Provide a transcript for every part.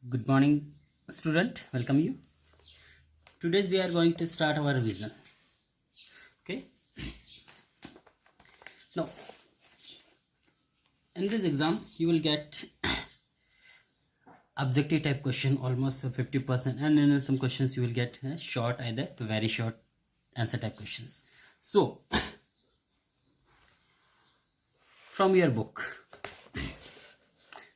Good morning, student. Welcome you. Today we are going to start our revision. Okay. Now, in this exam, you will get objective type question almost 50%, and in some questions you will get short, either very short answer type questions. So, from your book,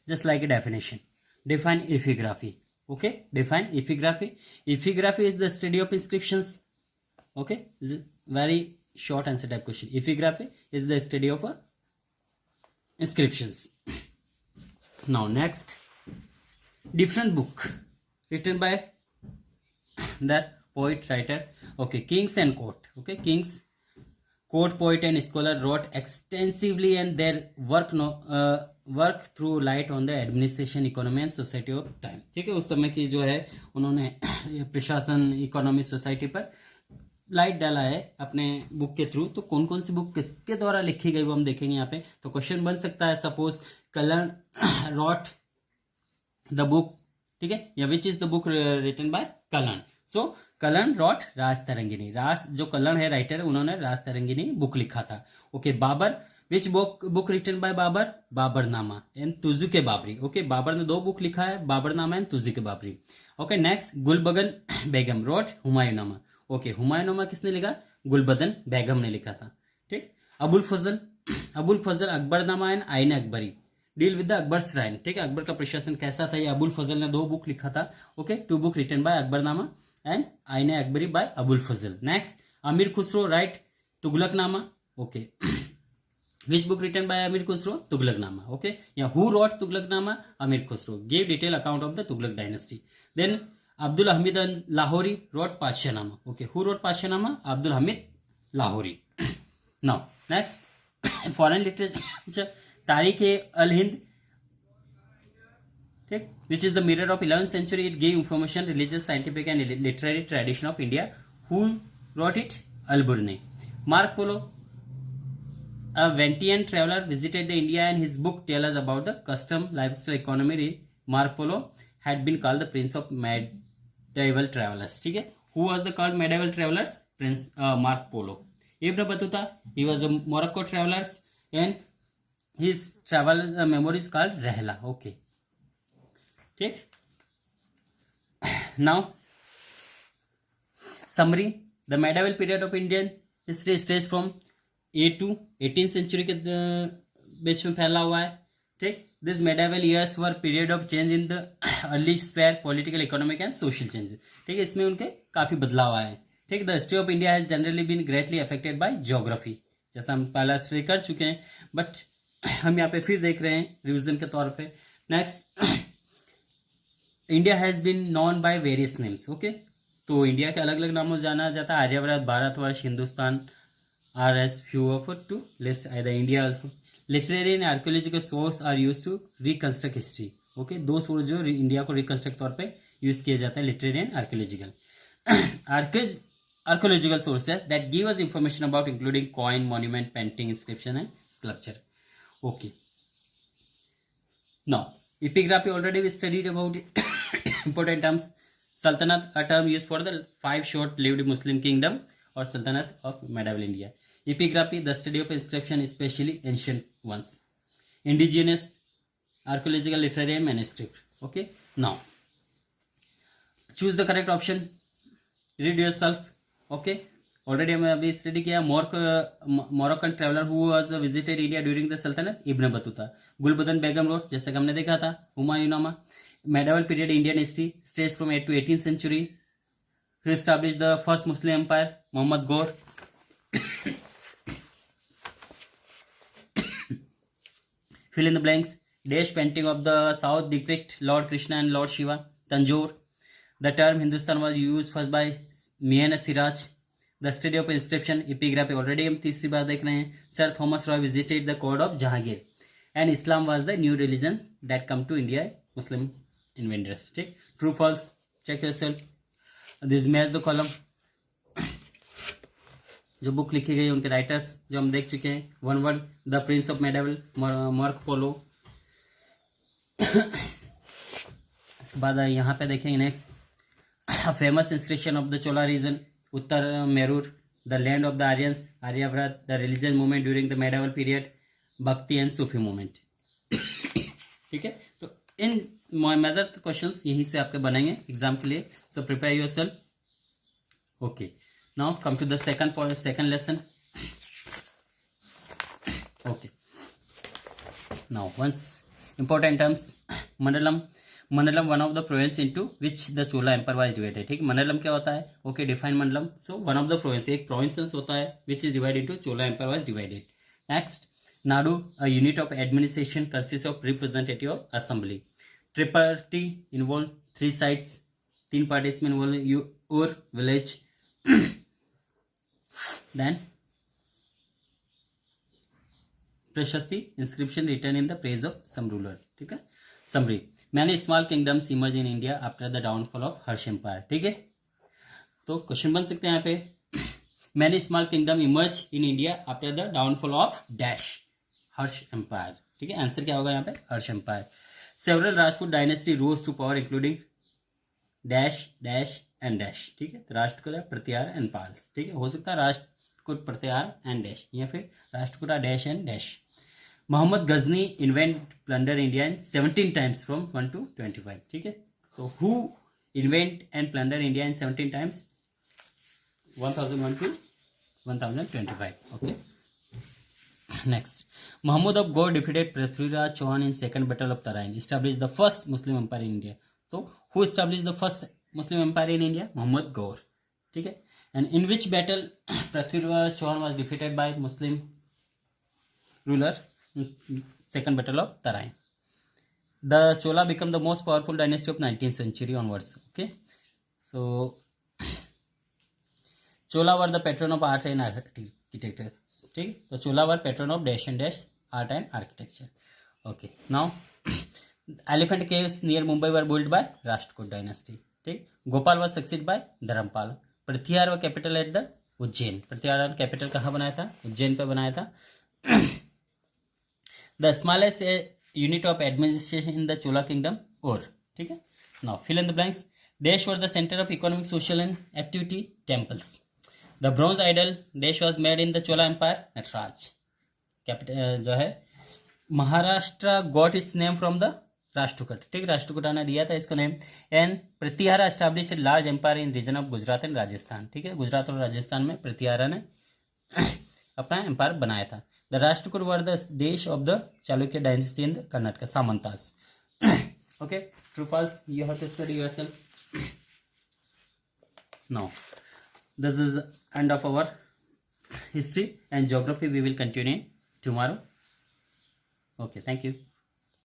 just like a definition, define epigraphy. Okay, define epigraphy. Epigraphy is the study of inscriptions. Okay, this is very short answer type question. Epigraphy is the study of inscriptions. Now next, different book written by the poet writer. Okay, kings and court. Okay, kings, court, poet and scholar wrote extensively, and their work through light on the administration, economy and society of time. ठीक है, उस समय की जो है उन्होंने प्रशासन, economy, society पर लाइट डाला है अपने बुक के थ्रू. तो कौन कौन सी बुक किसके द्वारा लिखी गई वो हम देखेंगे यहाँ पे. तो क्वेश्चन बन सकता है, suppose Kalhana wrote the book. ठीक है, या which is the book written by Kalhana. So Kalhana wrote Rajatarangini. जो कलन है राइटर, उन्होंने राज तरंगिनी बुक लिखा था. Okay, Babur, which book written by Babur, Baburnama and Tuzuke Babri. Okay, Babur ने 2 बुक लिखा है, Baburnama and Tuzuke Babri. Okay, next Gulbadan Begum wrote Humayunnama. Okay, Humayunnama किसने लिखा? गुलबदन बेगम ने लिखा था. ठीक, अबुल फजल Akbarnama and Ain Akbari deal with the Akbar shrine. ठीक है, अकबर का प्रशासन कैसा था, ये अबुल फजल ने 2 बुक लिखा था. Okay, 2 book written by Akbarnama and Ain Akbari by Abul Fazal. Next, Amir Khusro wrote Tughlaqnama. Okay, which book written by Amir Khusro? Tughlaqnama. Okay, yeah, who wrote Tughlaqnama? Amir Khusro gave detailed account of the Tughlaq dynasty. Then Abdul Hamid Lahori wrote Pashanama. Okay, who wrote Pashanama? Abdul Hamid Lahori. Now next, foreign literature, Tariq-e-al-Hind, which is the mirror of 11th century. It gave information, religious, scientific and literary tradition of India. Who wrote it? Al-Burni. Marco Polo, a Venetian traveler, visited the India, and his book tells us about the custom, lifestyle, economy. Marco Polo had been called the prince of medieval travelers. ठीक है, who was the called medieval travelers? Prince Marco Polo. Ibn Battuta, he was a Morocco travelers, and his travel memory is called Rehla. Okay, ठीक. Now summary: the medieval period of Indian history stretches from 8 to 18th century के बीच में फैला हुआ है. ठीक, this medieval years were period of change in the early sphere, political, economic and social changes. ठीक है, इसमें उनके काफी बदलाव आए हैं. ठीक, the history of India has generally been greatly affected by geography, जैसा हम पहला स्टडी कर चुके हैं, बट हम यहाँ पे फिर देख रहे हैं रिविजन के तौर पे. Next, India has been known by various names. Okay, तो इंडिया के अलग अलग नामों से जाना जाता है. Aryavarta, Bharatvarsha, Hindustan are as few of to list either India also. Literary and archaeological source are used to reconstruct history. Okay, दो सोर्स जो इंडिया को रिकंस्ट्रक्ट तौर पे यूज किया जाता है, literary and archaeological. Archaeological sources that give us information about including coin, monument, painting, inscription and sculpture. Okay, now epigraphy already we studied about important terms. Sultanate, a term used for the 5 short-lived Muslim kingdom or Sultanate of medieval India. Epigraphy, the study of inscription, especially ancient ones. Indigenous, archaeological, literary and manuscript. Okay, now choose the correct option. Read yourself. Okay, already हमने अभी study किया. Moroccan traveller who was visited India during the Sultanate, Ibn Battuta. Gulbadan Begum wrote, जैसे कि हमने देखा था, Humayunnama. Medieval period Indian history stretched from 8 to 18th century. He established the first Muslim empire, Muhammad Ghor. Fill in the blanks. Dash painting of the south depict Lord Krishna and Lord Shiva. Tanjore. The term Hindustan was used first by Mian Siraj. The study of inscription, epigraphy, already हम तीसरी बार देख रहे हैं. Sir Thomas Roy visited the court of Jahangir. And Islam was the new religion that come to India, Muslim invaders. ठीक, true false, check yourself. This match the column. जो book लिखी गई उनके राइटर्स जो हम देख चुके हैं. One word, the prince of medieval, Marco Polo. उसके बाद यहाँ पे देखेंगे next, famous inscription of the Chola region, Uttaramerur, the land of the Aryans, Aryavarta, the religious movement during the medieval period, bhakti and Sufi movement. ठीक है, तो इन मेजर क्वेश्चंस यहीं से आपके बनेंगे एग्जाम के लिए, so prepare yourself. Okay, now come to the second lesson. Okay, now once important terms, mandalam one of the province into which the Chola empire was divided. ठीक, मंडलम क्या होता है? Okay, define mandalam, so one of the province, एक province होता है which is divided into Chola empire was divided. Next, nadu, a unit of administration consist of representative of assembly. Tripartite involve 3 sites, 3 parties में involve और village. Then prashasti, inscription written in the praise of some ruler. ठीक है, summary, many small kingdoms emerge in India after the downfall of Harsha empire. ठीक है, तो question बन सकते हैं यहाँ पे, many small kingdom emerge in India after the downfall of dash Harsha empire. ठीक है, आंसर क्या होगा यहाँ पे? Harsha empire. Several Rajput dynasty rose to power including dash dash and dash. ठीक है, तो राष्ट्रकूट, प्रत्यार एंड पाल्स। ठीक है, हो सकता है राष्ट्रकूट, प्रत्यार एंड डैश, या फिर Rashtrakuta dash and dash. Mohammad Ghazni invade plunder India in 17 times from 1 to 25। ठीक है, तो who invade and plunder India in 17 times? 1001 to 1025। Okay, next, Mahmud of Ghor defeated Prithviraj Chauhan in second battle of Tarain, establish the first Muslim empire in India. तो who establish the first Muslim empire in India? Mohammad Ghor. ठीक है, and in which battle Prithviraj Chauhan was defeated by Muslim ruler? Second battle of Tarain. The Chola become the most powerful dynasty of 19th century onwards. Okay, so Chola were the patron of art and architecture. ठीक, तो Chola were patron of dash and dash art and architecture. Okay, now elephant caves near Mumbai were built by Rashtrakoot dynasty. ठीक, Gopal was succeeded by Dharampal. Pratihara व capital at the Ujjain. Pratihara capital कहाँ बनाया था? उज्जैन पे बनाया था। The smallest unit of administration in the Chola kingdom, or ठीक है, now fill in the blanks. Dash were the center of economic, social and activity, temples. The bronze idol Dash was made in the Chola empire, Nataraj. Capital जो है Maharashtra got its name from the Rashtrakuta. ठीक, राष्ट्रकूटा ने दिया था इसको name. And Pratihara established a large empire in region of Gujarat and Rajasthan. ठीक है, गुजरात और राजस्थान में प्रतिहारा ने अपना एम्पायर बनाया था। The Rashtrakoot were the Desh of the Chalukya dynasty in the Karnataka, Samantas. Okay, true false, you have to study yourself. Now, this is end of our history and geography. We will continue tomorrow. Okay, thank you.